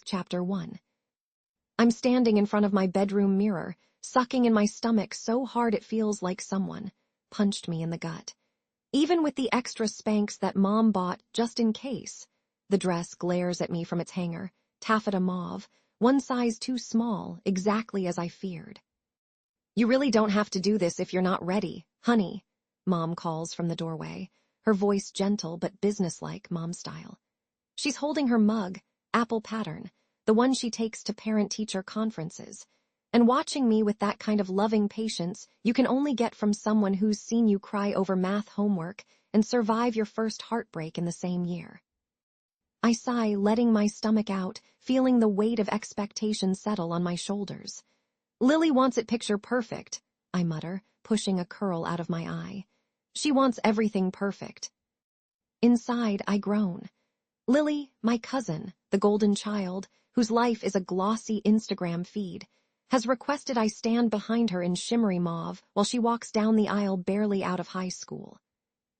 Chapter 1. I'm standing in front of my bedroom mirror, sucking in my stomach so hard it feels like someone punched me in the gut. Even with the extra Spanx that Mom bought just in case, the dress glares at me from its hanger, taffeta mauve, one size too small, exactly as I feared. "You really don't have to do this if you're not ready, honey," Mom calls from the doorway, her voice gentle but businesslike, Mom style. She's holding her mug, apple pattern, the one she takes to parent-teacher conferences, and watching me with that kind of loving patience you can only get from someone who's seen you cry over math homework and survive your first heartbreak in the same year. I sigh, letting my stomach out, feeling the weight of expectation settle on my shoulders. "Lily wants it picture perfect," I mutter, pushing a curl out of my eye. "She wants everything perfect." Inside, I groan. Lily, my cousin, the golden child, whose life is a glossy Instagram feed, has requested I stand behind her in shimmery mauve while she walks down the aisle barely out of high school.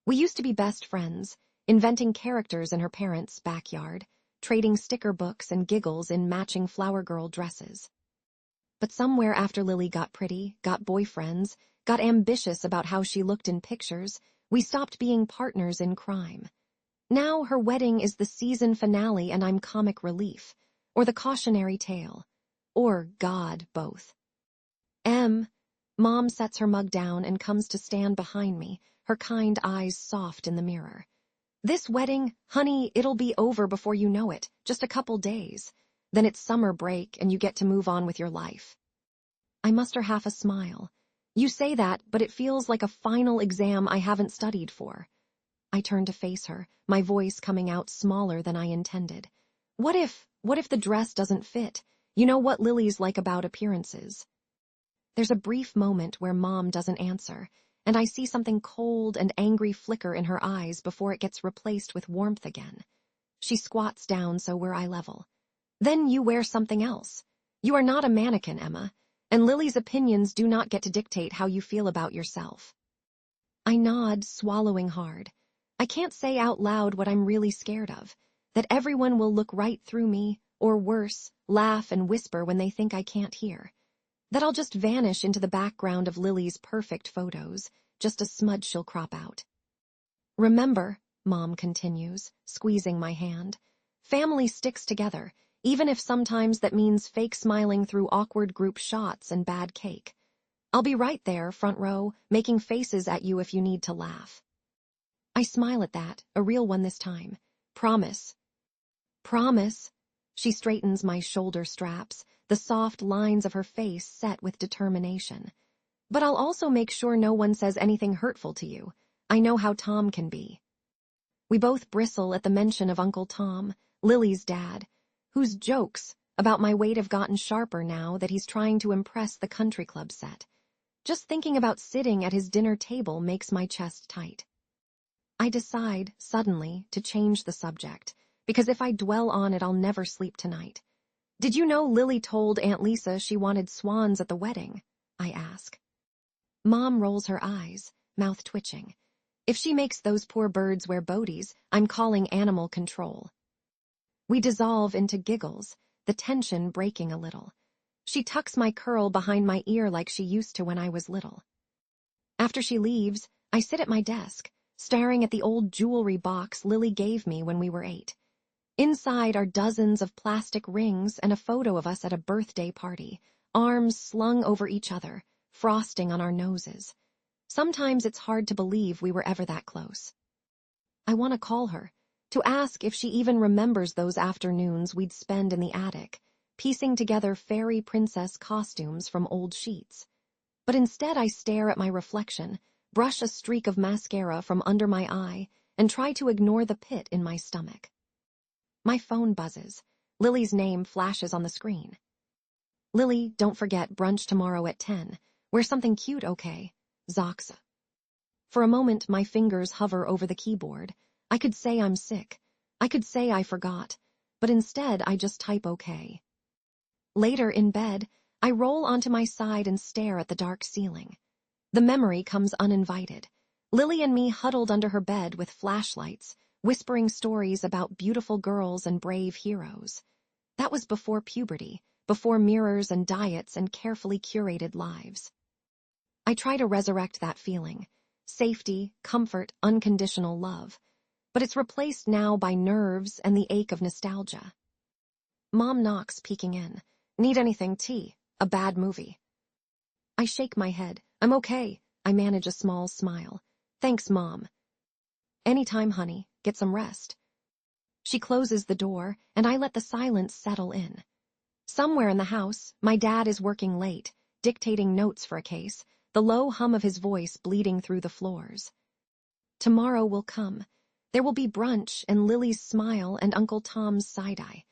We used to be best friends, inventing characters in her parents' backyard, trading sticker books and giggles in matching flower girl dresses. But somewhere after Lily got pretty, got boyfriends, got ambitious about how she looked in pictures, we stopped being partners in crime. Now her wedding is the season finale and I'm comic relief, or the cautionary tale, or God, both. Mom sets her mug down and comes to stand behind me, her kind eyes soft in the mirror. "This wedding, honey, it'll be over before you know it, just a couple days. Then it's summer break and you get to move on with your life." I muster half a smile. "You say that, but it feels like a final exam I haven't studied for." I turn to face her, my voice coming out smaller than I intended. What if the dress doesn't fit? You know what Lily's like about appearances." There's a brief moment where Mom doesn't answer, and I see something cold and angry flicker in her eyes before it gets replaced with warmth again. She squats down so we're eye level. "Then you wear something else. You are not a mannequin, Emma, and Lily's opinions do not get to dictate how you feel about yourself." I nod, swallowing hard. I can't say out loud what I'm really scared of, that everyone will look right through me, or worse, laugh and whisper when they think I can't hear. That I'll just vanish into the background of Lily's perfect photos, just a smudge she'll crop out. "Remember," Mom continues, squeezing my hand, "family sticks together, even if sometimes that means fake smiling through awkward group shots and bad cake. I'll be right there, front row, making faces at you if you need to laugh." I smile at that, a real one this time. "Promise." "Promise." She straightens my shoulder straps, the soft lines of her face set with determination. "But I'll also make sure no one says anything hurtful to you. I know how Tom can be." We both bristle at the mention of Uncle Tom, Lily's dad, whose jokes about my weight have gotten sharper now that he's trying to impress the country club set. Just thinking about sitting at his dinner table makes my chest tight. I decide, suddenly, to change the subject, because if I dwell on it I'll never sleep tonight. "Did you know Lily told Aunt Lisa she wanted swans at the wedding?" I ask. Mom rolls her eyes, mouth twitching. "If she makes those poor birds wear boaties, I'm calling animal control." We dissolve into giggles, the tension breaking a little. She tucks my curl behind my ear like she used to when I was little. After she leaves, I sit at my desk, staring at the old jewelry box Lily gave me when we were 8. Inside are dozens of plastic rings and a photo of us at a birthday party, arms slung over each other, frosting on our noses. Sometimes it's hard to believe we were ever that close. I want to call her, to ask if she even remembers those afternoons we'd spend in the attic, piecing together fairy princess costumes from old sheets. But instead I stare at my reflection, brush a streak of mascara from under my eye, and try to ignore the pit in my stomach. My phone buzzes. Lily's name flashes on the screen. "Lily, don't forget brunch tomorrow at 10. Wear something cute, okay? Zoxa." For a moment, my fingers hover over the keyboard. I could say I'm sick. I could say I forgot. But instead, I just type okay. Later, in bed, I roll onto my side and stare at the dark ceiling. The memory comes uninvited. Lily and me huddled under her bed with flashlights, whispering stories about beautiful girls and brave heroes. That was before puberty, before mirrors and diets and carefully curated lives. I try to resurrect that feeling. Safety, comfort, unconditional love. But it's replaced now by nerves and the ache of nostalgia. Mom knocks, peeking in. Need anything, tea? A bad movie? I shake my head. I'm okay. I manage a small smile. Thanks, Mom. Anytime, honey. Get some rest. She closes the door, and I let the silence settle in. Somewhere in the house, my dad is working late, dictating notes for a case, the low hum of his voice bleeding through the floors. Tomorrow will come. There will be brunch and Lily's smile and Uncle Tom's side-eye.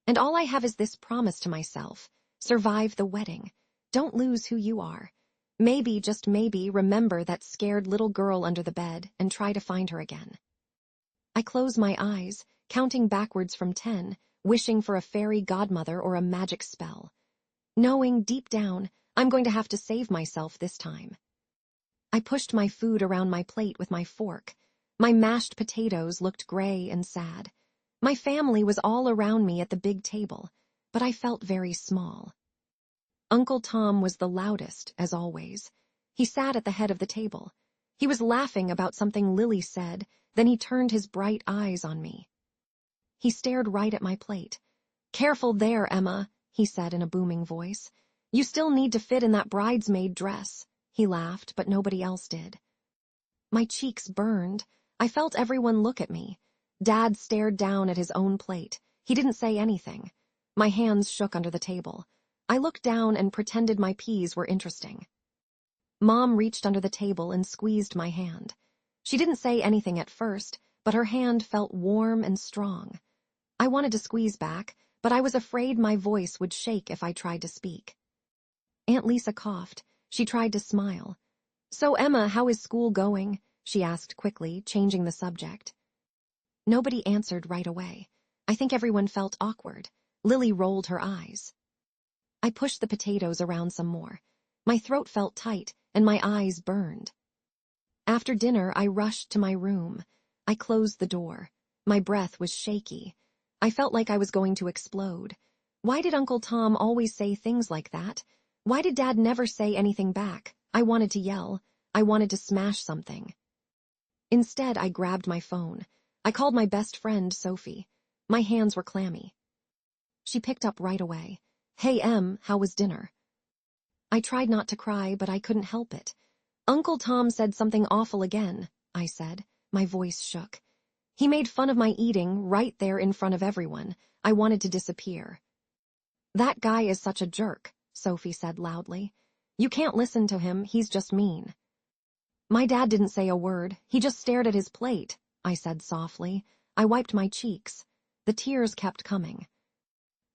And all I have is this promise to myself. Survive the wedding. Don't lose who you are. Maybe, just maybe, remember that scared little girl under the bed and try to find her again. I close my eyes, counting backwards from 10, wishing for a fairy godmother or a magic spell. Knowing, deep down, I'm going to have to save myself this time. I pushed my food around my plate with my fork. My mashed potatoes looked gray and sad. My family was all around me at the big table, but I felt very small. Uncle Tom was the loudest, as always. He sat at the head of the table. He was laughing about something Lily said, then he turned his bright eyes on me. He stared right at my plate. Careful there, Emma, he said in a booming voice. You still need to fit in that bridesmaid dress. He laughed, but nobody else did. My cheeks burned. I felt everyone look at me. Dad stared down at his own plate. He didn't say anything. My hands shook under the table. I looked down and pretended my peas were interesting. Mom reached under the table and squeezed my hand. She didn't say anything at first, but her hand felt warm and strong. I wanted to squeeze back, but I was afraid my voice would shake if I tried to speak. Aunt Lisa coughed. She tried to smile. So, Emma, how is school going? She asked quickly, changing the subject. Nobody answered right away. I think everyone felt awkward. Lily rolled her eyes. I pushed the potatoes around some more. My throat felt tight, and my eyes burned. After dinner, I rushed to my room. I closed the door. My breath was shaky. I felt like I was going to explode. Why did Uncle Tom always say things like that? Why did Dad never say anything back? I wanted to yell. I wanted to smash something. Instead, I grabbed my phone. I called my best friend, Sophie. My hands were clammy. She picked up right away. Hey, Em, how was dinner? I tried not to cry, but I couldn't help it. Uncle Tom said something awful again, I said. My voice shook. He made fun of my eating right there in front of everyone. I wanted to disappear. That guy is such a jerk, Sophie said loudly. You can't listen to him, he's just mean. My dad didn't say a word, he just stared at his plate, I said softly. I wiped my cheeks. The tears kept coming.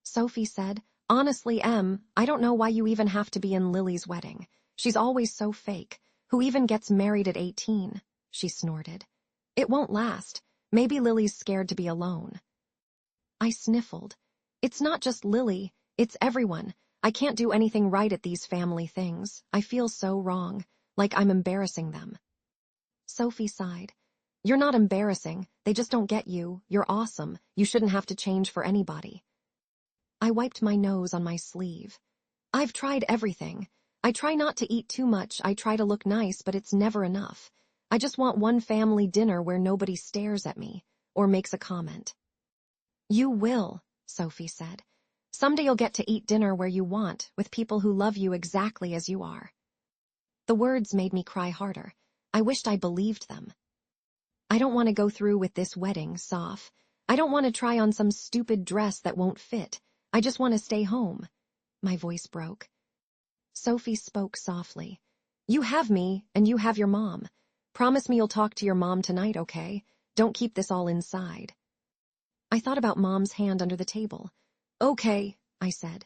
Sophie said, honestly, Em, I don't know why you even have to be in Lily's wedding. She's always so fake. Who even gets married at 18? She snorted. It won't last. Maybe Lily's scared to be alone. I sniffled. It's not just Lily, it's everyone. I can't do anything right at these family things. I feel so wrong, like I'm embarrassing them. Sophie sighed. You're not embarrassing, they just don't get you. You're awesome. You shouldn't have to change for anybody. I wiped my nose on my sleeve. I've tried everything. I try not to eat too much, I try to look nice, but it's never enough. I just want one family dinner where nobody stares at me, or makes a comment. You will, Sophie said. Someday you'll get to eat dinner where you want, with people who love you exactly as you are. The words made me cry harder. I wished I believed them. I don't want to go through with this wedding, Soph. I don't want to try on some stupid dress that won't fit. I just want to stay home. My voice broke. Sophie spoke softly. You have me, and you have your mom. Promise me you'll talk to your mom tonight, okay? Don't keep this all inside. I thought about Mom's hand under the table. Okay, I said.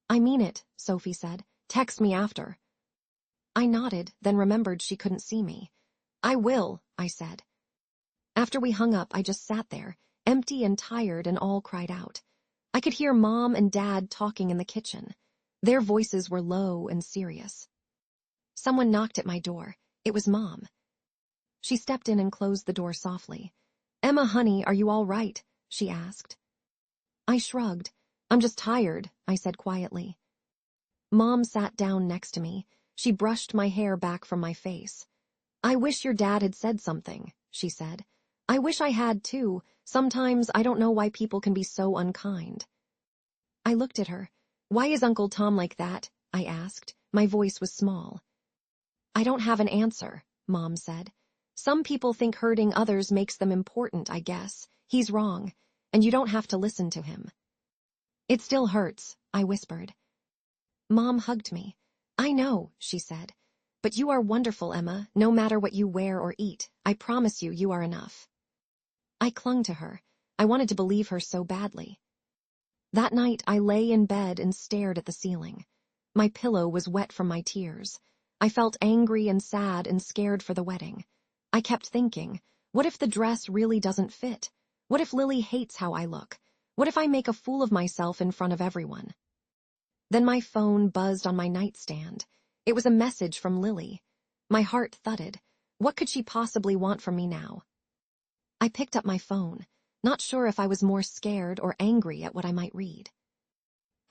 I mean it, Sophie said. Text me after. I nodded, then remembered she couldn't see me. I will, I said. After we hung up, I just sat there, empty and tired, and all cried out. I could hear Mom and Dad talking in the kitchen. Their voices were low and serious. Someone knocked at my door. It was Mom. She stepped in and closed the door softly. Emma, honey, are you all right? She asked. I shrugged. I'm just tired, I said quietly. Mom sat down next to me. She brushed my hair back from my face. I wish your dad had said something, she said. I wish I had too. Sometimes I don't know why people can be so unkind. I looked at her. Why is Uncle Tom like that? I asked. My voice was small. I don't have an answer, Mom said. Some people think hurting others makes them important, I guess. He's wrong, and you don't have to listen to him. It still hurts, I whispered. Mom hugged me. I know, she said. But you are wonderful, Emma, no matter what you wear or eat. I promise you, you are enough. I clung to her. I wanted to believe her so badly. That night, I lay in bed and stared at the ceiling. My pillow was wet from my tears. I felt angry and sad and scared for the wedding. I kept thinking, what if the dress really doesn't fit? What if Lily hates how I look? What if I make a fool of myself in front of everyone? Then my phone buzzed on my nightstand. It was a message from Lily. My heart thudded. What could she possibly want from me now? I picked up my phone, not sure if I was more scared or angry at what I might read.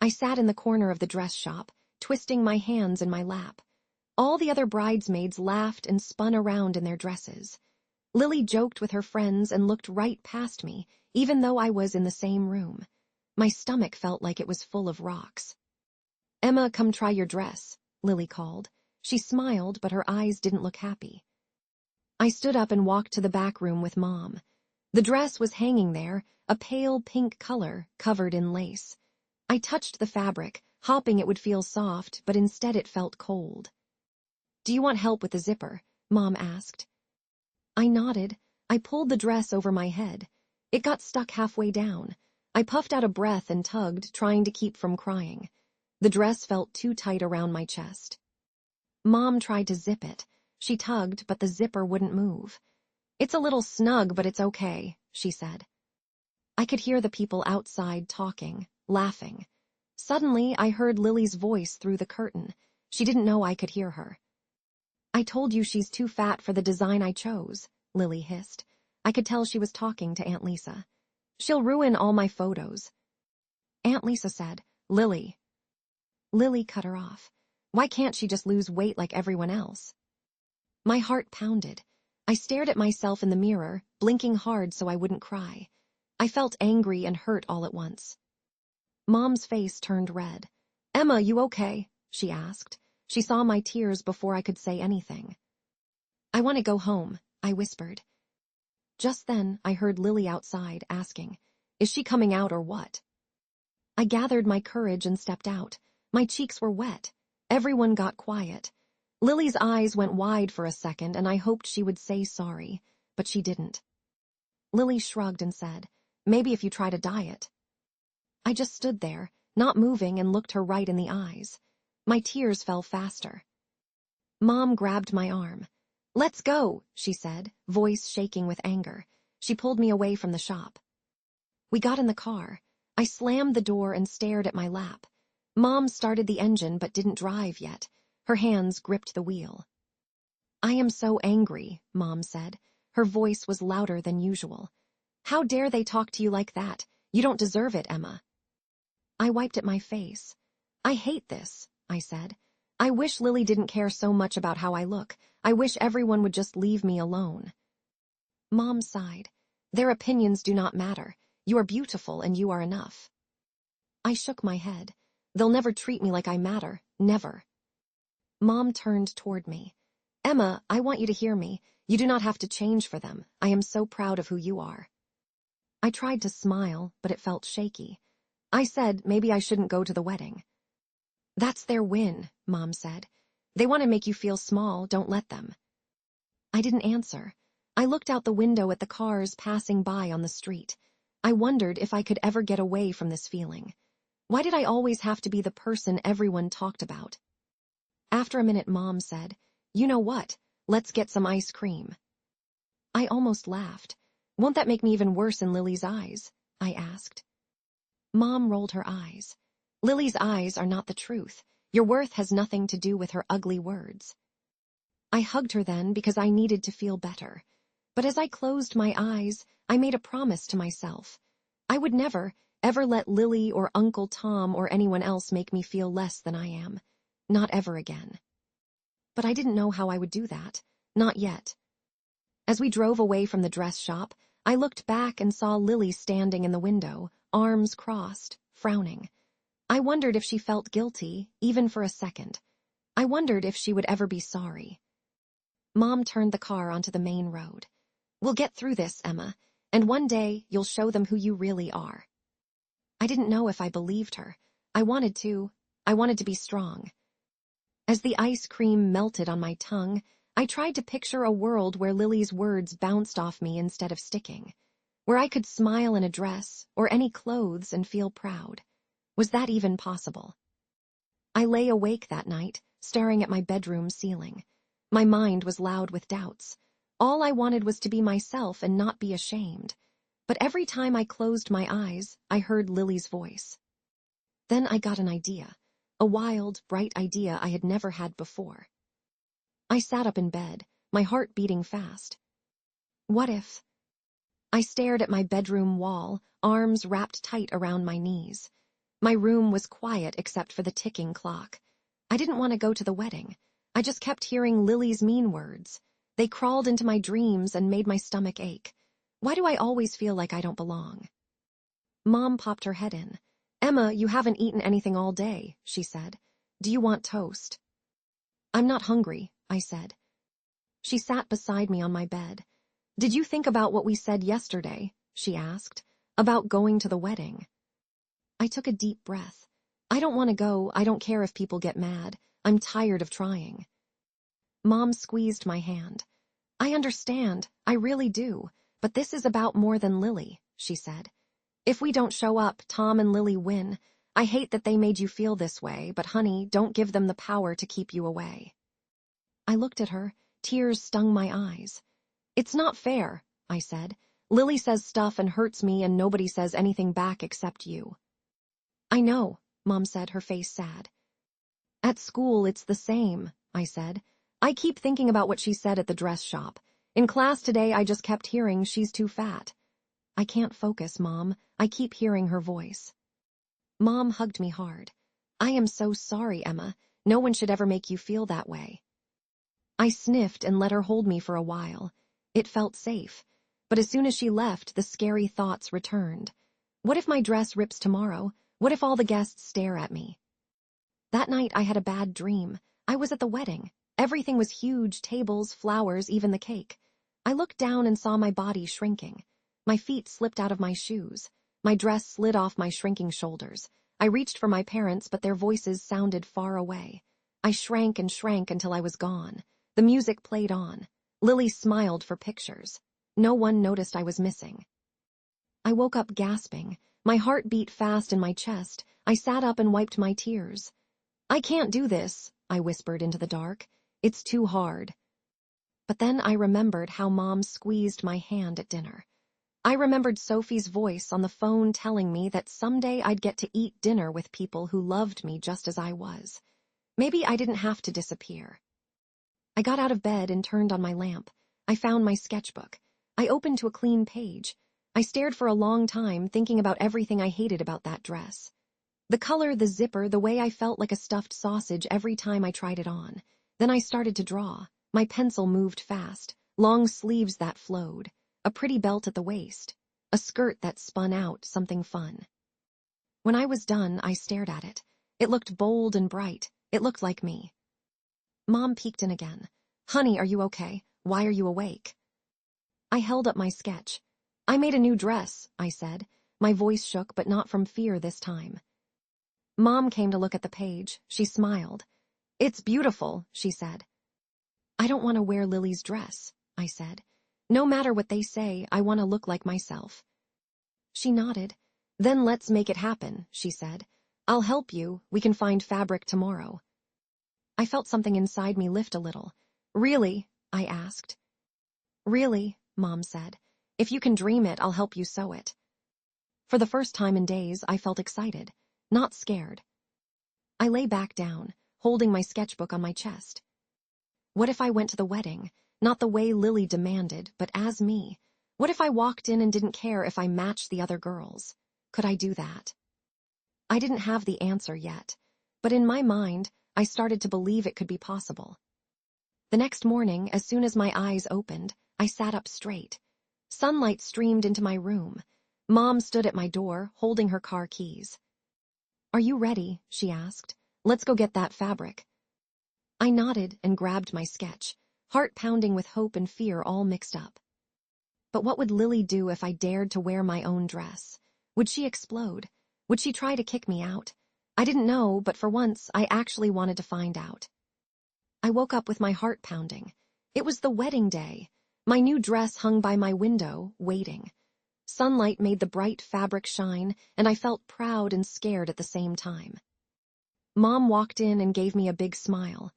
I sat in the corner of the dress shop, twisting my hands in my lap. All the other bridesmaids laughed and spun around in their dresses. Lily joked with her friends and looked right past me, even though I was in the same room. My stomach felt like it was full of rocks. Emma, come try your dress, Lily called. She smiled, but her eyes didn't look happy. I stood up and walked to the back room with Mom. The dress was hanging there, a pale pink color, covered in lace. I touched the fabric, hoping it would feel soft, but instead it felt cold. Do you want help with the zipper? Mom asked. I nodded. I pulled the dress over my head. It got stuck halfway down. I puffed out a breath and tugged, trying to keep from crying. The dress felt too tight around my chest. Mom tried to zip it. She tugged, but the zipper wouldn't move. It's a little snug, but it's okay, she said. I could hear the people outside talking, laughing. Suddenly, I heard Lily's voice through the curtain. She didn't know I could hear her. I told you she's too fat for the design I chose, Lily hissed. I could tell she was talking to Aunt Lisa. She'll ruin all my photos. Aunt Lisa said, Lily. Lily cut her off. Why can't she just lose weight like everyone else? My heart pounded. I stared at myself in the mirror, blinking hard so I wouldn't cry. I felt angry and hurt all at once. Mom's face turned red. Emma, you okay? She asked. She saw my tears before I could say anything. I want to go home, I whispered. Just then, I heard Lily outside asking, is she coming out or what? I gathered my courage and stepped out. My cheeks were wet. Everyone got quiet. Lily's eyes went wide for a second, and I hoped she would say sorry, but she didn't. Lily shrugged and said, maybe if you try to diet. I just stood there, not moving, and looked her right in the eyes. My tears fell faster. Mom grabbed my arm. Let's go, she said, voice shaking with anger. She pulled me away from the shop. We got in the car. I slammed the door and stared at my lap. Mom started the engine but didn't drive yet. Her hands gripped the wheel. I am so angry, Mom said. Her voice was louder than usual. How dare they talk to you like that? You don't deserve it, Emma. I wiped at my face. I hate this, I said. I wish Lily didn't care so much about how I look. I wish everyone would just leave me alone. Mom sighed. Their opinions do not matter. You are beautiful and you are enough. I shook my head. They'll never treat me like I matter. Never. Mom turned toward me. Emma, I want you to hear me. You do not have to change for them. I am so proud of who you are. I tried to smile, but it felt shaky. I said maybe I shouldn't go to the wedding. That's their win, Mom said. They want to make you feel small, don't let them. I didn't answer. I looked out the window at the cars passing by on the street. I wondered if I could ever get away from this feeling. Why did I always have to be the person everyone talked about? After a minute, Mom said, you know what? Let's get some ice cream. I almost laughed. Won't that make me even worse in Lily's eyes? I asked. Mom rolled her eyes. Lily's eyes are not the truth. Your worth has nothing to do with her ugly words. I hugged her then because I needed to feel better. But as I closed my eyes, I made a promise to myself. I would never, ever let Lily or Uncle Tom or anyone else make me feel less than I am. Not ever again. But I didn't know how I would do that. Not yet. As we drove away from the dress shop, I looked back and saw Lily standing in the window, arms crossed, frowning. I wondered if she felt guilty, even for a second. I wondered if she would ever be sorry. Mom turned the car onto the main road. "We'll get through this, Emma, and one day you'll show them who you really are." I didn't know if I believed her. I wanted to. I wanted to be strong. As the ice cream melted on my tongue, I tried to picture a world where Lily's words bounced off me instead of sticking, where I could smile in a dress or any clothes and feel proud. Was that even possible? I lay awake that night, staring at my bedroom ceiling. My mind was loud with doubts. All I wanted was to be myself and not be ashamed. But every time I closed my eyes, I heard Lily's voice. Then I got an idea, a wild, bright idea I had never had before. I sat up in bed, my heart beating fast. What if? I stared at my bedroom wall, arms wrapped tight around my knees. My room was quiet except for the ticking clock. I didn't want to go to the wedding. I just kept hearing Lily's mean words. They crawled into my dreams and made my stomach ache. Why do I always feel like I don't belong? Mom popped her head in. "Emma, you haven't eaten anything all day," she said. "Do you want toast?" "I'm not hungry," I said. She sat beside me on my bed. "Did you think about what we said yesterday?" she asked. "About going to the wedding?" I took a deep breath. "I don't want to go. I don't care if people get mad. I'm tired of trying." Mom squeezed my hand. "I understand. I really do. But this is about more than Lily," she said. "If we don't show up, Tom and Lily win. I hate that they made you feel this way, but honey, don't give them the power to keep you away." I looked at her. Tears stung my eyes. "It's not fair," I said. "Lily says stuff and hurts me and nobody says anything back except you." "I know," Mom said, her face sad. "At school, it's the same," I said. "I keep thinking about what she said at the dress shop. In class today, I just kept hearing she's too fat." "I can't focus, Mom. I keep hearing her voice." Mom hugged me hard. "I am so sorry, Emma. No one should ever make you feel that way." I sniffed and let her hold me for a while. It felt safe. But as soon as she left, the scary thoughts returned. What if my dress rips tomorrow? What if all the guests stare at me? That night I had a bad dream. I was at the wedding. Everything was huge, tables, flowers, even the cake. I looked down and saw my body shrinking. My feet slipped out of my shoes. My dress slid off my shrinking shoulders. I reached for my parents, but their voices sounded far away. I shrank and shrank until I was gone. The music played on. Lily smiled for pictures. No one noticed I was missing. I woke up gasping. My heart beat fast in my chest. I sat up and wiped my tears. "I can't do this," I whispered into the dark. "It's too hard." But then I remembered how Mom squeezed my hand at dinner. I remembered Sophie's voice on the phone telling me that someday I'd get to eat dinner with people who loved me just as I was. Maybe I didn't have to disappear. I got out of bed and turned on my lamp. I found my sketchbook. I opened to a clean page. I stared for a long time, thinking about everything I hated about that dress. The color, the zipper, the way I felt like a stuffed sausage every time I tried it on. Then I started to draw. My pencil moved fast. Long sleeves that flowed. A pretty belt at the waist. A skirt that spun out, something fun. When I was done, I stared at it. It looked bold and bright. It looked like me. Mom peeked in again. "Honey, are you okay? Why are you awake?" I held up my sketch. "I made a new dress," I said. My voice shook, but not from fear this time. Mom came to look at the page. She smiled. "It's beautiful," she said. "I don't want to wear Lily's dress," I said. "No matter what they say, I want to look like myself." She nodded. "Then let's make it happen," she said. "I'll help you. We can find fabric tomorrow." I felt something inside me lift a little. "Really?" I asked. "Really," Mom said. "If you can dream it, I'll help you sew it." For the first time in days, I felt excited, not scared. I lay back down, holding my sketchbook on my chest. What if I went to the wedding, not the way Lily demanded, but as me? What if I walked in and didn't care if I matched the other girls? Could I do that? I didn't have the answer yet, but in my mind, I started to believe it could be possible. The next morning, as soon as my eyes opened, I sat up straight. Sunlight streamed into my room. Mom stood at my door, holding her car keys. "Are you ready?" she asked. "Let's go get that fabric." I nodded and grabbed my sketch, heart pounding with hope and fear all mixed up. But what would Lily do if I dared to wear my own dress? Would she explode? Would she try to kick me out? I didn't know, but for once, I actually wanted to find out. I woke up with my heart pounding. It was the wedding day. My new dress hung by my window, waiting. Sunlight made the bright fabric shine, and I felt proud and scared at the same time. Mom walked in and gave me a big smile.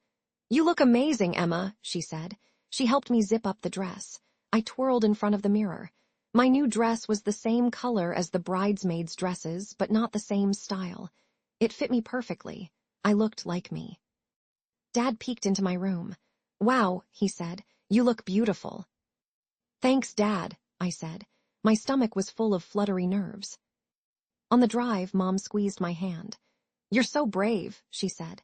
"You look amazing, Emma," she said. She helped me zip up the dress. I twirled in front of the mirror. My new dress was the same color as the bridesmaids' dresses, but not the same style. It fit me perfectly. I looked like me. Dad peeked into my room. "Wow," he said, "you look beautiful." "Thanks, Dad," I said. My stomach was full of fluttery nerves. On the drive, Mom squeezed my hand. "You're so brave," she said.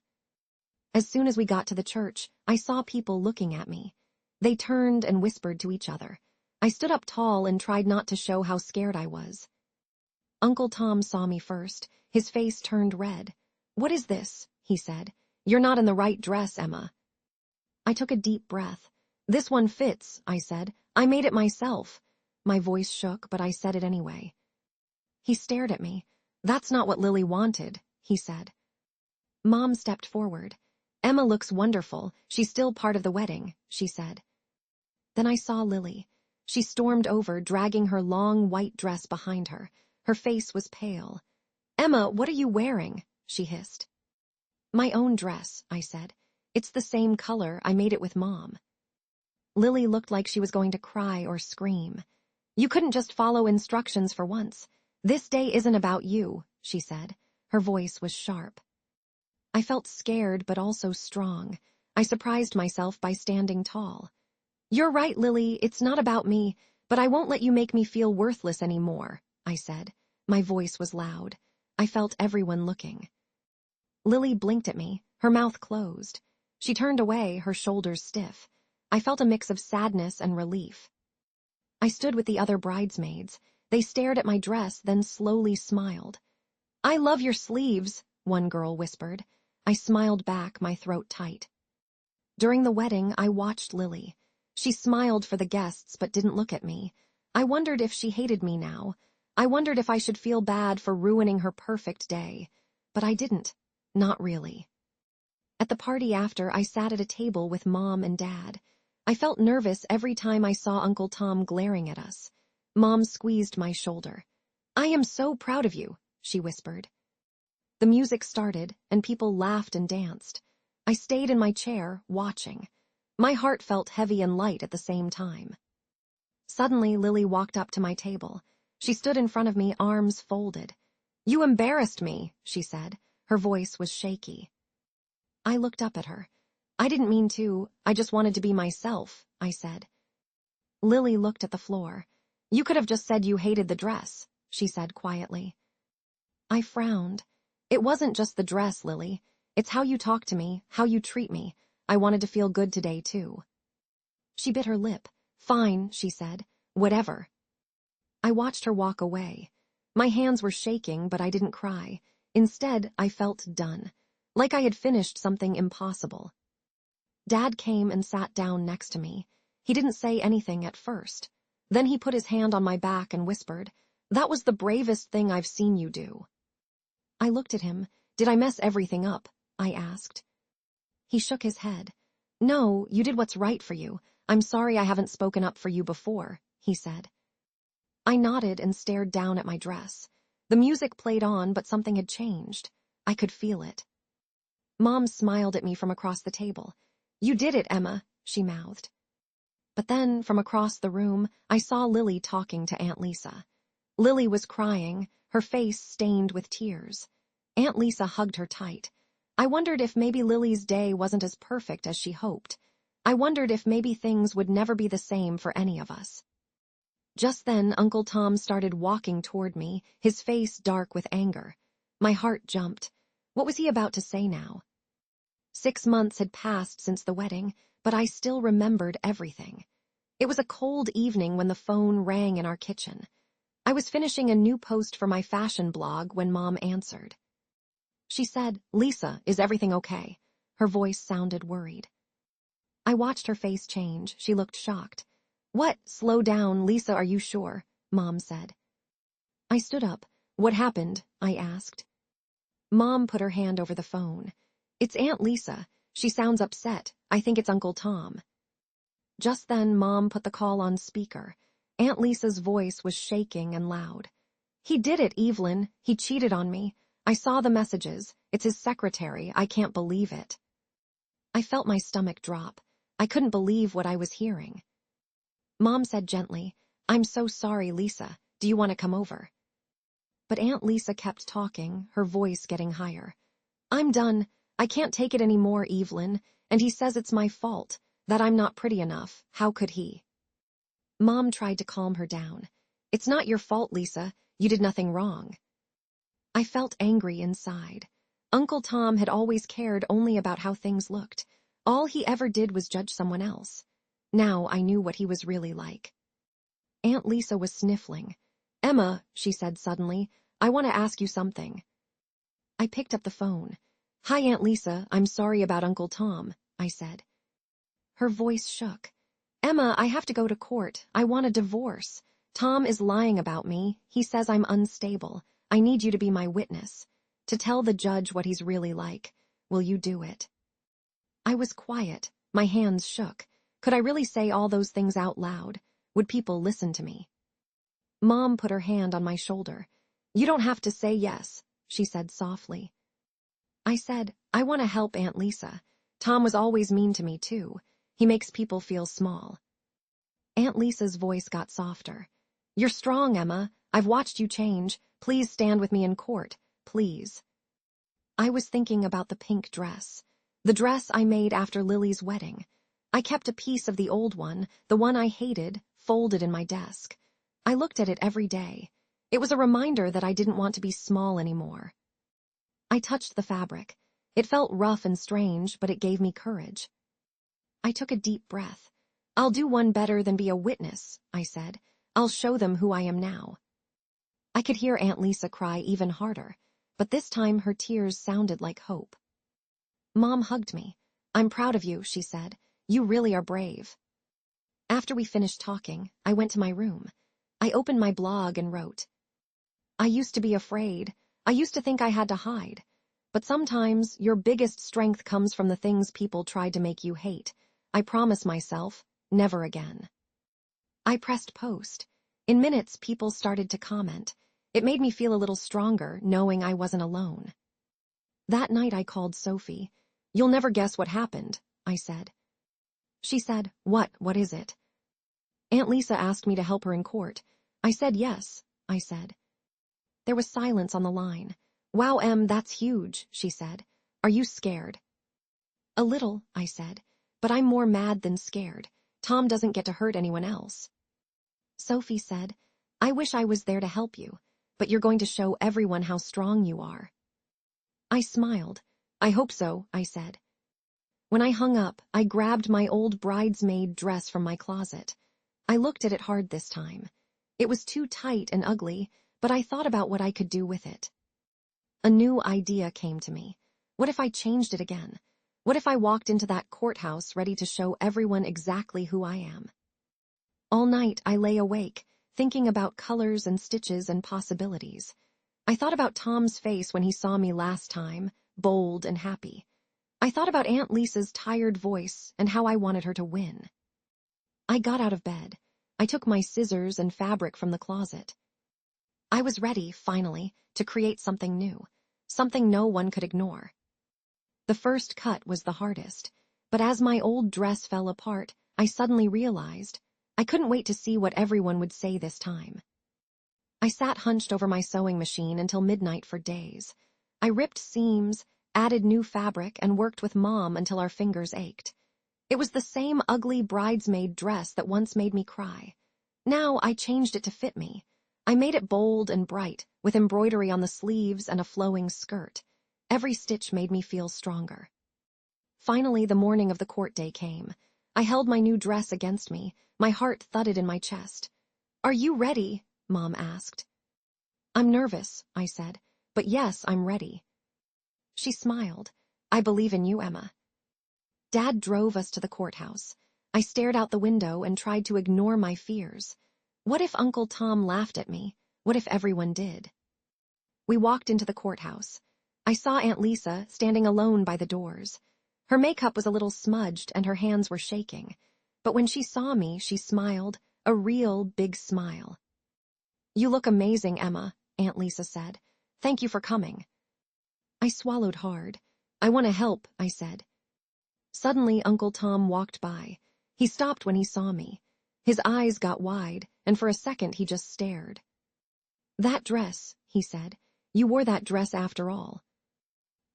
As soon as we got to the church, I saw people looking at me. They turned and whispered to each other. I stood up tall and tried not to show how scared I was. Uncle Tom saw me first. His face turned red. "What is this?" he said. "You're not in the right dress, Emma." I took a deep breath. "This one fits," I said. "I made it myself." My voice shook, but I said it anyway. He stared at me. "That's not what Lily wanted," he said. Mom stepped forward. "Emma looks wonderful. She's still part of the wedding," she said. Then I saw Lily. She stormed over, dragging her long white dress behind her. Her face was pale. "Emma, what are you wearing?" she hissed. "My own dress," I said. "It's the same color. I made it with Mom." Lily looked like she was going to cry or scream. "You couldn't just follow instructions for once. This day isn't about you," she said. Her voice was sharp. I felt scared but also strong. I surprised myself by standing tall. "You're right, Lily, it's not about me, but I won't let you make me feel worthless anymore," I said. My voice was loud. I felt everyone looking. Lily blinked at me, her mouth closed. She turned away, her shoulders stiff. I felt a mix of sadness and relief. I stood with the other bridesmaids. They stared at my dress, then slowly smiled. "I love your sleeves," one girl whispered. I smiled back, my throat tight. During the wedding, I watched Lily. She smiled for the guests but didn't look at me. I wondered if she hated me now. I wondered if I should feel bad for ruining her perfect day. But I didn't. Not really. At the party after, I sat at a table with Mom and Dad. I felt nervous every time I saw Uncle Tom glaring at us. Mom squeezed my shoulder. "I am so proud of you," she whispered. The music started, and people laughed and danced. I stayed in my chair, watching. My heart felt heavy and light at the same time. Suddenly, Lily walked up to my table. She stood in front of me, arms folded. "You embarrassed me," she said. Her voice was shaky. I looked up at her. "I didn't mean to. I just wanted to be myself," I said. Lily looked at the floor. "You could have just said you hated the dress," she said quietly. I frowned. "It wasn't just the dress, Lily. It's how you talk to me, how you treat me. I wanted to feel good today, too." She bit her lip. "Fine," she said. "Whatever." I watched her walk away. My hands were shaking, but I didn't cry. Instead, I felt done. Like I had finished something impossible. Dad came and sat down next to me. He didn't say anything at first. Then he put his hand on my back and whispered, "That was the bravest thing I've seen you do." I looked at him. "Did I mess everything up?" I asked. He shook his head. "No, you did what's right for you. I'm sorry I haven't spoken up for you before," he said. I nodded and stared down at my dress. The music played on, but something had changed. I could feel it. Mom smiled at me from across the table. "You did it, Emma," she mouthed. But then, from across the room, I saw Lily talking to Aunt Lisa. Lily was crying, her face stained with tears. Aunt Lisa hugged her tight. I wondered if maybe Lily's day wasn't as perfect as she hoped. I wondered if maybe things would never be the same for any of us. Just then, Uncle Tom started walking toward me, his face dark with anger. My heart jumped. What was he about to say now? 6 months had passed since the wedding, but I still remembered everything. It was a cold evening when the phone rang in our kitchen. I was finishing a new post for my fashion blog when Mom answered. She said, "Lisa, is everything okay?" Her voice sounded worried. I watched her face change. She looked shocked. "What? Slow down, Lisa, are you sure?" Mom said. I stood up. "What happened?" I asked. Mom put her hand over the phone. "It's Aunt Lisa. She sounds upset. I think it's Uncle Tom." Just then, Mom put the call on speaker. Aunt Lisa's voice was shaking and loud. "He did it, Evelyn. He cheated on me. I saw the messages. It's his secretary. I can't believe it." I felt my stomach drop. I couldn't believe what I was hearing. Mom said gently, "I'm so sorry, Lisa. Do you want to come over?" But Aunt Lisa kept talking, her voice getting higher. "I'm done. I can't take it anymore, Evelyn. And he says it's my fault, that I'm not pretty enough. How could he?" Mom tried to calm her down. "It's not your fault, Lisa. You did nothing wrong." I felt angry inside. Uncle Tom had always cared only about how things looked. All he ever did was judge someone else. Now I knew what he was really like. Aunt Lisa was sniffling. "Emma," she said suddenly, "I want to ask you something." I picked up the phone. "Hi, Aunt Lisa, I'm sorry about Uncle Tom," I said. Her voice shook. "Emma, I have to go to court. I want a divorce. Tom is lying about me. He says I'm unstable. I need you to be my witness. To tell the judge what he's really like. Will you do it?" I was quiet. My hands shook. Could I really say all those things out loud? Would people listen to me? Mom put her hand on my shoulder. "You don't have to say yes," she said softly. I said, "I want to help Aunt Lisa. Tom was always mean to me, too. He makes people feel small." Aunt Lisa's voice got softer. "You're strong, Emma. I've watched you change. Please stand with me in court. Please." I was thinking about the pink dress. The dress I made after Lily's wedding. I kept a piece of the old one, the one I hated, folded in my desk. I looked at it every day. It was a reminder that I didn't want to be small anymore. I touched the fabric. It felt rough and strange, but it gave me courage. I took a deep breath. "I'll do one better than be a witness," I said. "I'll show them who I am now." I could hear Aunt Lisa cry even harder, but this time her tears sounded like hope. Mom hugged me. "I'm proud of you," she said. "You really are brave." After we finished talking, I went to my room. I opened my blog and wrote, "I used to be afraid. I used to think I had to hide. But sometimes your biggest strength comes from the things people tried to make you hate. I promise myself, never again." I pressed post. In minutes, people started to comment. It made me feel a little stronger, knowing I wasn't alone. That night I called Sophie. "You'll never guess what happened," I said. She said, What is it?" "Aunt Lisa asked me to help her in court." I said yes, I said. There was silence on the line. "Wow, Em, that's huge," she said. "Are you scared?" "A little," I said, "but I'm more mad than scared. Tom doesn't get to hurt anyone else." Sophie said, "I wish I was there to help you, but you're going to show everyone how strong you are." I smiled. "I hope so," I said. When I hung up, I grabbed my old bridesmaid dress from my closet. I looked at it hard this time. It was too tight and ugly, but I thought about what I could do with it. A new idea came to me. What if I changed it again? What if I walked into that courthouse ready to show everyone exactly who I am? All night I lay awake, thinking about colors and stitches and possibilities. I thought about Tom's face when he saw me last time, bold and happy. I thought about Aunt Lisa's tired voice and how I wanted her to win. I got out of bed. I took my scissors and fabric from the closet. I was ready, finally, to create something new, something no one could ignore. The first cut was the hardest, but as my old dress fell apart, I suddenly realized I couldn't wait to see what everyone would say this time. I sat hunched over my sewing machine until midnight for days. I ripped seams, added new fabric, and worked with Mom until our fingers ached. It was the same ugly bridesmaid dress that once made me cry. Now I changed it to fit me. I made it bold and bright, with embroidery on the sleeves and a flowing skirt. Every stitch made me feel stronger. Finally, the morning of the court day came. I held my new dress against me. My heart thudded in my chest. "Are you ready?" Mom asked. "I'm nervous," I said, "but yes, I'm ready." She smiled. "I believe in you, Emma." Dad drove us to the courthouse. I stared out the window and tried to ignore my fears. What if Uncle Tom laughed at me? What if everyone did? We walked into the courthouse. I saw Aunt Lisa standing alone by the doors. Her makeup was a little smudged and her hands were shaking. But when she saw me, she smiled, a real big smile. "You look amazing, Emma," Aunt Lisa said. "Thank you for coming." I swallowed hard. "I want to help," I said. Suddenly, Uncle Tom walked by. He stopped when he saw me. His eyes got wide, and for a second he just stared. "That dress," he said. "You wore that dress after all."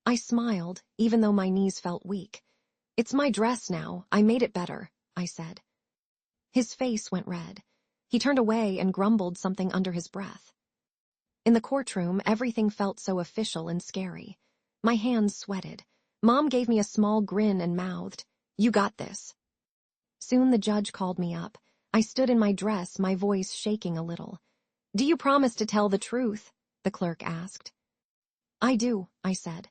I smiled, even though my knees felt weak. "It's my dress now. I made it better," I said. His face went red. He turned away and grumbled something under his breath. In the courtroom, everything felt so official and scary. My hands sweated. Mom gave me a small grin and mouthed, "You got this." Soon the judge called me up. I stood in my dress, my voice shaking a little. "Do you promise to tell the truth?" the clerk asked. "I do," I said.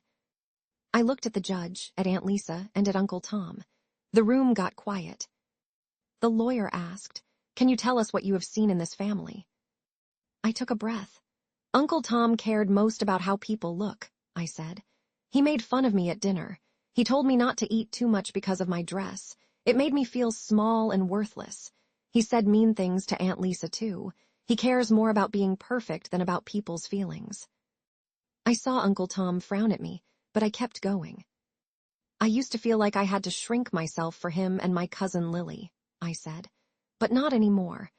I looked at the judge, at Aunt Lisa, and at Uncle Tom. The room got quiet. The lawyer asked, "Can you tell us what you have seen in this family?" I took a breath. "Uncle Tom cared most about how people look," I said. "He made fun of me at dinner. He told me not to eat too much because of my dress. It made me feel small and worthless. He said mean things to Aunt Lisa, too. He cares more about being perfect than about people's feelings." I saw Uncle Tom frown at me, but I kept going. "I used to feel like I had to shrink myself for him and my cousin Lily," I said. "But not anymore.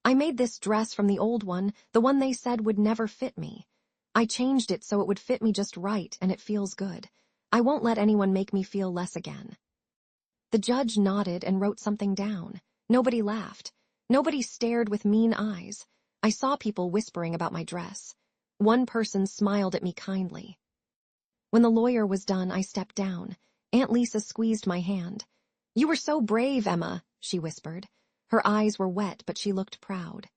I made this dress from the old one, the one they said would never fit me. I changed it so it would fit me just right, and it feels good. I won't let anyone make me feel less again." The judge nodded and wrote something down. Nobody laughed. Nobody stared with mean eyes. I saw people whispering about my dress. One person smiled at me kindly. When the lawyer was done, I stepped down. Aunt Lisa squeezed my hand. "You were so brave, Emma," she whispered. Her eyes were wet, but she looked proud.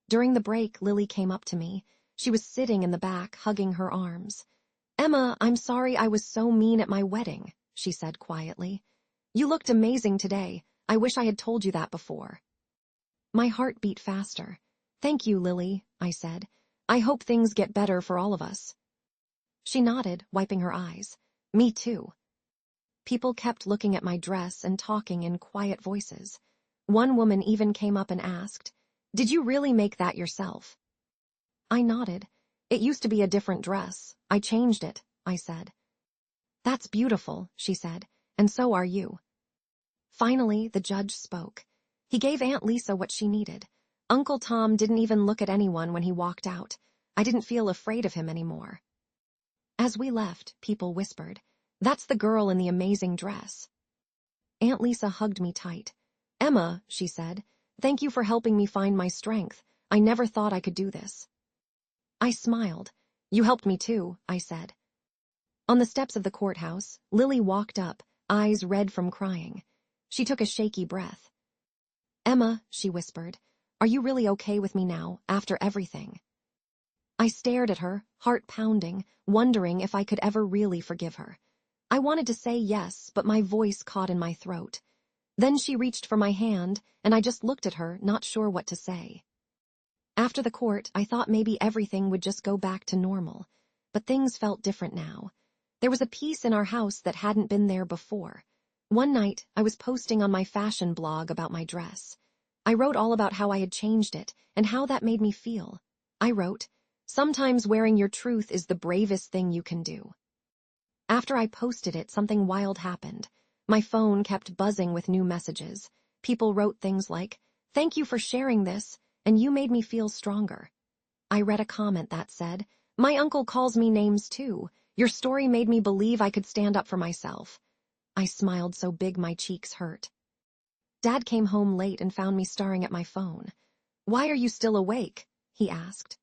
During the break, Lily came up to me. She was sitting in the back, hugging her arms. "Emma, I'm sorry I was so mean at my wedding," she said quietly. "You looked amazing today. I wish I had told you that before." My heart beat faster. "Thank you, Lily," I said. "I hope things get better for all of us." She nodded, wiping her eyes. "Me too." People kept looking at my dress and talking in quiet voices. One woman even came up and asked, "Did you really make that yourself?" I nodded. "It used to be a different dress. I changed it," I said. "That's beautiful," she said, "and so are you." Finally, the judge spoke. He gave Aunt Lisa what she needed. Uncle Tom didn't even look at anyone when he walked out. I didn't feel afraid of him anymore. As we left, people whispered, "That's the girl in the amazing dress." Aunt Lisa hugged me tight. "Emma," she said, "thank you for helping me find my strength. I never thought I could do this." I smiled. "You helped me too," I said. On the steps of the courthouse, Lily walked up, eyes red from crying. She took a shaky breath. "Emma," she whispered, "are you really okay with me now, after everything?" I stared at her, heart pounding, wondering if I could ever really forgive her. I wanted to say yes, but my voice caught in my throat. Then she reached for my hand, and I just looked at her, not sure what to say. After the court, I thought maybe everything would just go back to normal, but things felt different now. There was a peace in our house that hadn't been there before. One night, I was posting on my fashion blog about my dress. I wrote all about how I had changed it and how that made me feel. I wrote, "Sometimes wearing your truth is the bravest thing you can do." After I posted it, something wild happened. My phone kept buzzing with new messages. People wrote things like, "Thank you for sharing this, and you made me feel stronger." I read a comment that said, "My uncle calls me names too. Your story made me believe I could stand up for myself." I smiled so big my cheeks hurt. Dad came home late and found me staring at my phone. "Why are you still awake?" he asked.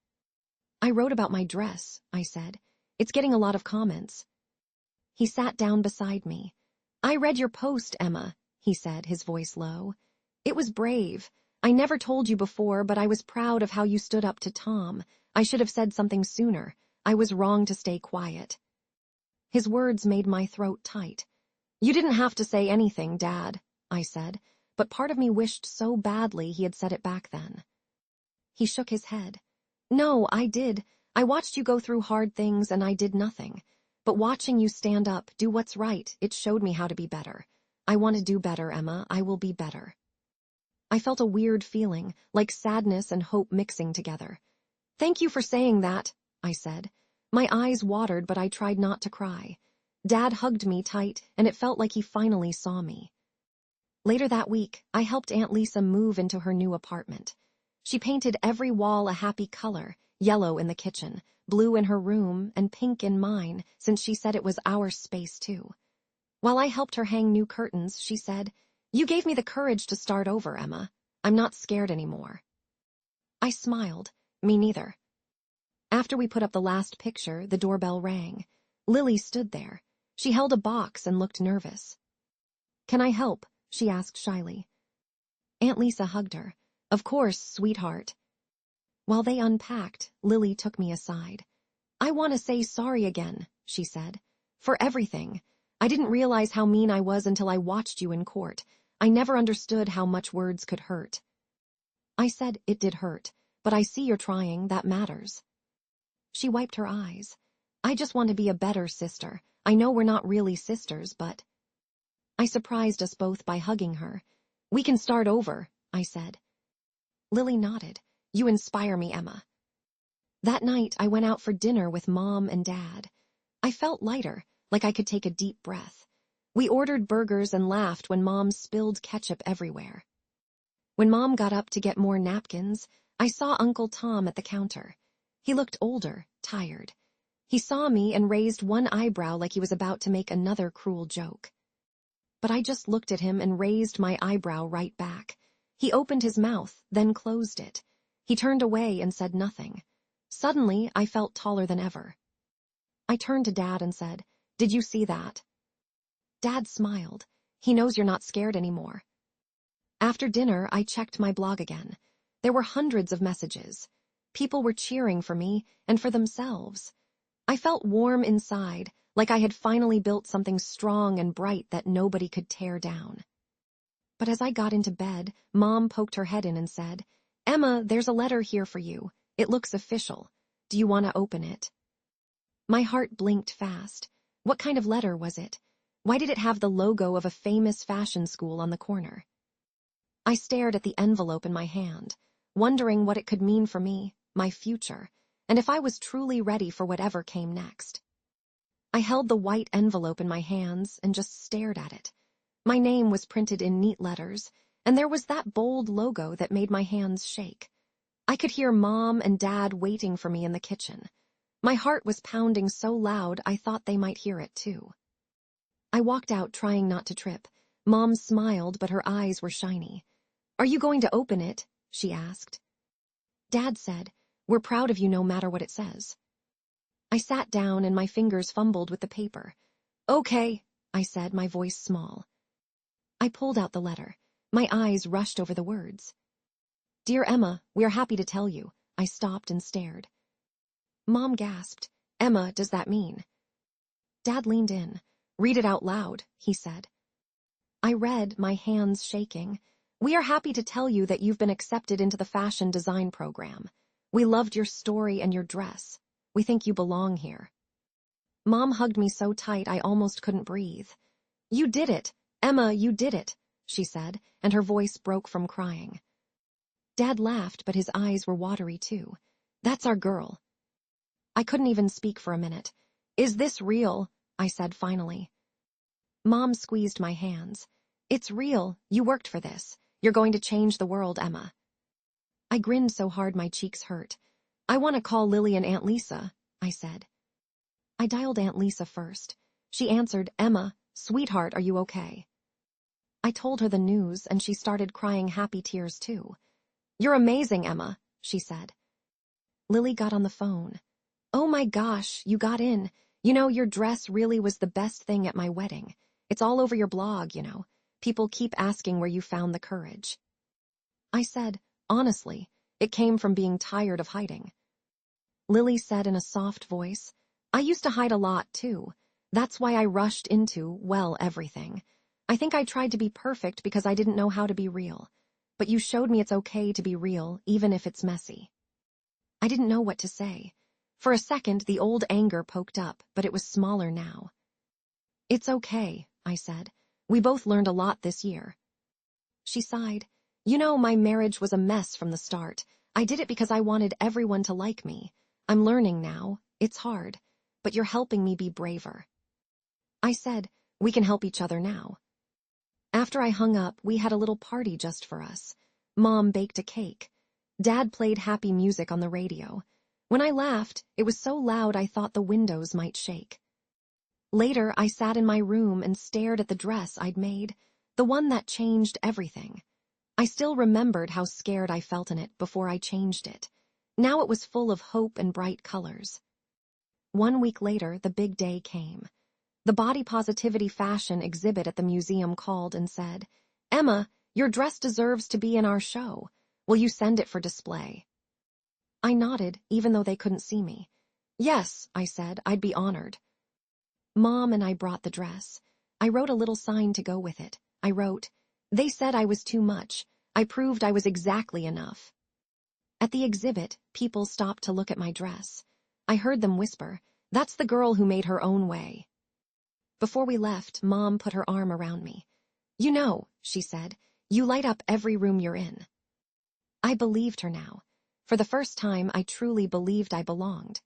"I wrote about my dress," I said. "It's getting a lot of comments." He sat down beside me. "I read your post, Emma," he said, his voice low. "It was brave. I never told you before, but I was proud of how you stood up to Tom. I should have said something sooner. I was wrong to stay quiet." His words made my throat tight. "You didn't have to say anything, Dad," I said, but part of me wished so badly he had said it back then. He shook his head. "No, I did. I watched you go through hard things and I did nothing. But watching you stand up, do what's right, it showed me how to be better. I want to do better, Emma. I will be better." I felt a weird feeling, like sadness and hope mixing together. "Thank you for saying that," I said. My eyes watered, but I tried not to cry. Dad hugged me tight, and it felt like he finally saw me. Later that week, I helped Aunt Lisa move into her new apartment. She painted every wall a happy color, yellow in the kitchen, blue in her room, and pink in mine, since she said it was our space too. While I helped her hang new curtains, she said, "You gave me the courage to start over, Emma. I'm not scared anymore." I smiled. Me neither. After we put up the last picture, the doorbell rang. Lily stood there. She held a box and looked nervous. "Can I help?" she asked shyly. Aunt Lisa hugged her. "Of course, sweetheart." While they unpacked, Lily took me aside. "I want to say sorry again," she said. "For everything. I didn't realize how mean I was until I watched you in court. I never understood how much words could hurt." I said it did hurt, but I see you're trying, that matters. She wiped her eyes. "I just want to be a better sister. I know we're not really sisters, but—" I surprised us both by hugging her. "We can start over," I said. Lily nodded. "You inspire me, Emma." That night, I went out for dinner with Mom and Dad. I felt lighter, like I could take a deep breath. We ordered burgers and laughed when Mom spilled ketchup everywhere. When Mom got up to get more napkins, I saw Uncle Tom at the counter. He looked older, tired. He saw me and raised one eyebrow like he was about to make another cruel joke. But I just looked at him and raised my eyebrow right back. He opened his mouth, then closed it. He turned away and said nothing. Suddenly, I felt taller than ever. I turned to Dad and said, "Did you see that?" Dad smiled. "He knows you're not scared anymore." After dinner, I checked my blog again. There were hundreds of messages. People were cheering for me and for themselves. I felt warm inside, like I had finally built something strong and bright that nobody could tear down. But as I got into bed, Mom poked her head in and said, "Emma, there's a letter here for you. It looks official. Do you want to open it?" My heart blinked fast. What kind of letter was it? Why did it have the logo of a famous fashion school on the corner? I stared at the envelope in my hand, wondering what it could mean for me, my future, and if I was truly ready for whatever came next. I held the white envelope in my hands and just stared at it. My name was printed in neat letters, and there was that bold logo that made my hands shake. I could hear Mom and Dad waiting for me in the kitchen. My heart was pounding so loud I thought they might hear it too. I walked out trying not to trip. Mom smiled, but her eyes were shiny. "Are you going to open it?" she asked. Dad said, "We're proud of you no matter what it says." I sat down and my fingers fumbled with the paper. "Okay," I said, my voice small. I pulled out the letter. My eyes rushed over the words. "Dear Emma, we are happy to tell you." I stopped and stared. Mom gasped. "Emma, does that mean?" Dad leaned in. "Read it out loud," he said. I read, my hands shaking. "We are happy to tell you that you've been accepted into the fashion design program. We loved your story and your dress. We think you belong here." Mom hugged me so tight I almost couldn't breathe. "You did it! Emma, you did it!" she said, and her voice broke from crying. Dad laughed, but his eyes were watery too. "That's our girl." I couldn't even speak for a minute. "Is this real?" I said finally. Mom squeezed my hands. "It's real. You worked for this. You're going to change the world, Emma." I grinned so hard my cheeks hurt. "I want to call Lily and Aunt Lisa," I said. I dialed Aunt Lisa first. She answered, "Emma, sweetheart, are you okay?" I told her the news, and she started crying happy tears too. "You're amazing, Emma," she said. Lily got on the phone. "Oh my gosh, you got in. You know, your dress really was the best thing at my wedding. It's all over your blog, you know. People keep asking where you found the courage." I said, "Honestly, it came from being tired of hiding." Lily said in a soft voice, "I used to hide a lot, too. That's why I rushed into, well, everything. I think I tried to be perfect because I didn't know how to be real. But you showed me it's okay to be real, even if it's messy." I didn't know what to say. For a second, the old anger poked up, but it was smaller now. "It's okay," I said. "We both learned a lot this year." She sighed. "You know, my marriage was a mess from the start. I did it because I wanted everyone to like me. I'm learning now. It's hard. But you're helping me be braver." I said, "We can help each other now." After I hung up, we had a little party just for us. Mom baked a cake. Dad played happy music on the radio. When I laughed, it was so loud I thought the windows might shake. Later, I sat in my room and stared at the dress I'd made, the one that changed everything. I still remembered how scared I felt in it before I changed it. Now it was full of hope and bright colors. 1 week later, the big day came. The body positivity fashion exhibit at the museum called and said, "Emma, your dress deserves to be in our show. Will you send it for display?" I nodded, even though they couldn't see me. "Yes," I said, "I'd be honored." Mom and I brought the dress. I wrote a little sign to go with it. I wrote, "They said I was too much. I proved I was exactly enough." At the exhibit, people stopped to look at my dress. I heard them whisper, "That's the girl who made her own way." Before we left, Mom put her arm around me. "You know," she said, "you light up every room you're in." I believed her now. For the first time, I truly believed I belonged.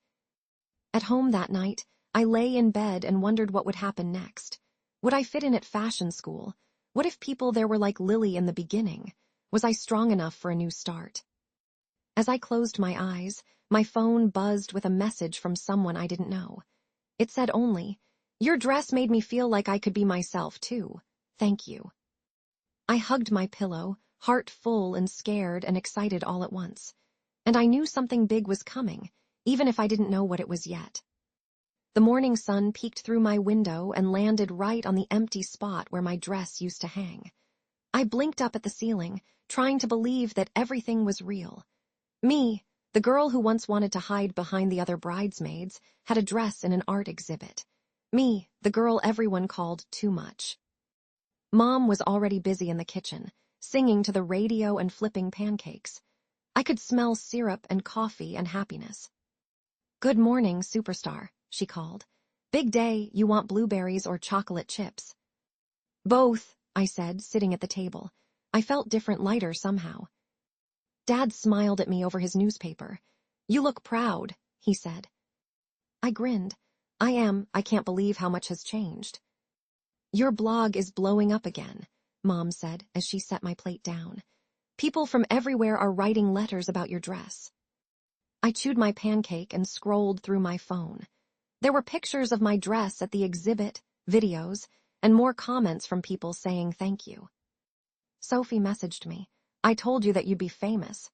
At home that night, I lay in bed and wondered what would happen next. Would I fit in at fashion school? What if people there were like Lily in the beginning? Was I strong enough for a new start? As I closed my eyes, my phone buzzed with a message from someone I didn't know. It said only, "Your dress made me feel like I could be myself, too. Thank you." I hugged my pillow, heart full and scared and excited all at once. And I knew something big was coming, even if I didn't know what it was yet. The morning sun peeked through my window and landed right on the empty spot where my dress used to hang. I blinked up at the ceiling, trying to believe that everything was real. Me, the girl who once wanted to hide behind the other bridesmaids, had a dress in an art exhibit. Me, the girl everyone called too much. Mom was already busy in the kitchen, singing to the radio and flipping pancakes. I could smell syrup and coffee and happiness. "Good morning, superstar," she called. "Big day, you want blueberries or chocolate chips?" "Both," I said, sitting at the table. I felt different, lighter somehow. Dad smiled at me over his newspaper. "You look proud," he said. I grinned. "I am. I can't believe how much has changed." "Your blog is blowing up again," Mom said as she set my plate down. "People from everywhere are writing letters about your dress." I chewed my pancake and scrolled through my phone. There were pictures of my dress at the exhibit, videos, and more comments from people saying thank you. Sophie messaged me, "I told you that you'd be famous."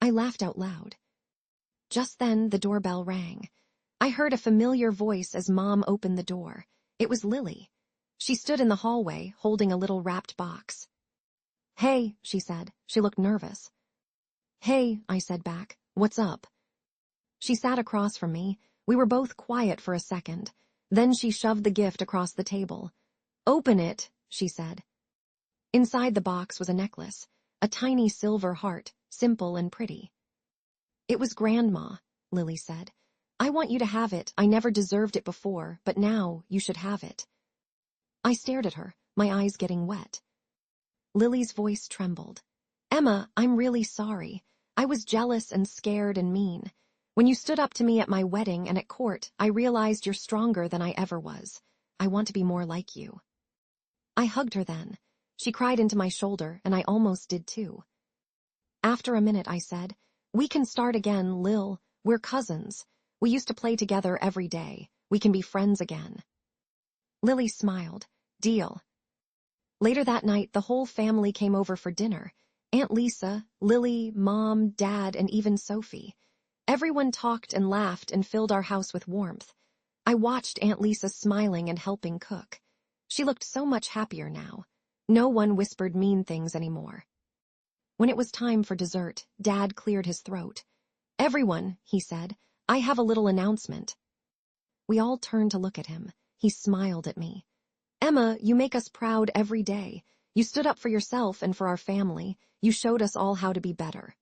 I laughed out loud. Just then, the doorbell rang. I heard a familiar voice as Mom opened the door. It was Lily. She stood in the hallway, holding a little wrapped box. "Hey," she said. She looked nervous. "Hey," I said back. "What's up?" She sat across from me. We were both quiet for a second. Then she shoved the gift across the table. "Open it," she said. Inside the box was a necklace, a tiny silver heart, simple and pretty. "It was Grandma," Lily said. "I want you to have it. I never deserved it before, but now you should have it." I stared at her, my eyes getting wet. Lily's voice trembled. "Emma, I'm really sorry. I was jealous and scared and mean. When you stood up to me at my wedding and at court, I realized you're stronger than I ever was. I want to be more like you." I hugged her then. She cried into my shoulder, and I almost did too. After a minute, I said, "We can start again, Lil. We're cousins. We used to play together every day. We can be friends again." Lily smiled. "Deal." Later that night, the whole family came over for dinner. Aunt Lisa, Lily, Mom, Dad, and even Sophie. Everyone talked and laughed and filled our house with warmth. I watched Aunt Lisa smiling and helping cook. She looked so much happier now. No one whispered mean things anymore. When it was time for dessert, Dad cleared his throat. "Everyone," he said, "I have a little announcement." We all turned to look at him. He smiled at me. "Emma, you make us proud every day. You stood up for yourself and for our family. You showed us all how to be better."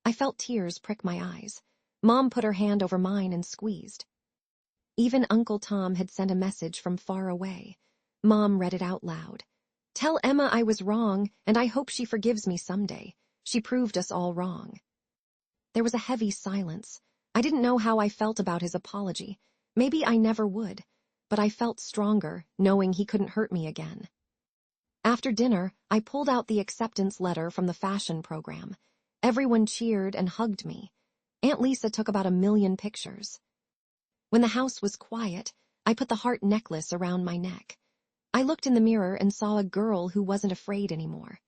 I felt tears prick my eyes. Mom put her hand over mine and squeezed. Even Uncle Tom had sent a message from far away. Mom read it out loud. "Tell Emma I was wrong, and I hope she forgives me someday. She proved us all wrong." There was a heavy silence. I didn't know how I felt about his apology. Maybe I never would, but I felt stronger, knowing he couldn't hurt me again. After dinner, I pulled out the acceptance letter from the fashion program. Everyone cheered and hugged me. Aunt Lisa took about 1,000,000 pictures. When the house was quiet, I put the heart necklace around my neck. I looked in the mirror and saw a girl who wasn't afraid anymore.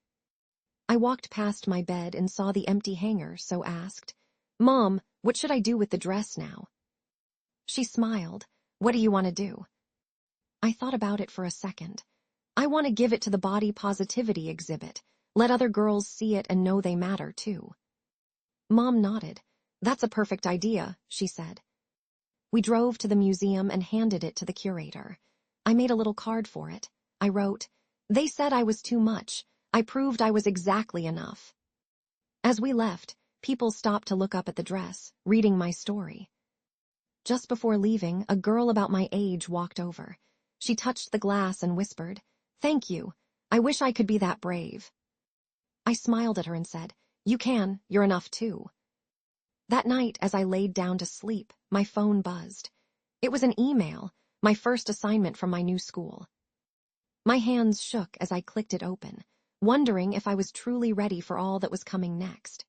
I walked past my bed and saw the empty hanger, so asked, "Mom, what should I do with the dress now?" She smiled. "What do you want to do?" I thought about it for a second. "I want to give it to the body positivity exhibit. Let other girls see it and know they matter, too." Mom nodded. "That's a perfect idea," she said. We drove to the museum and handed it to the curator. I made a little card for it. I wrote, "They said I was too much. I proved I was exactly enough." As we left, people stopped to look up at the dress, reading my story. Just before leaving, a girl about my age walked over. She touched the glass and whispered, "Thank you. I wish I could be that brave." I smiled at her and said, "You can. You're enough too." That night, as I laid down to sleep, my phone buzzed. It was an email, my first assignment from my new school. My hands shook as I clicked it open, wondering if I was truly ready for all that was coming next.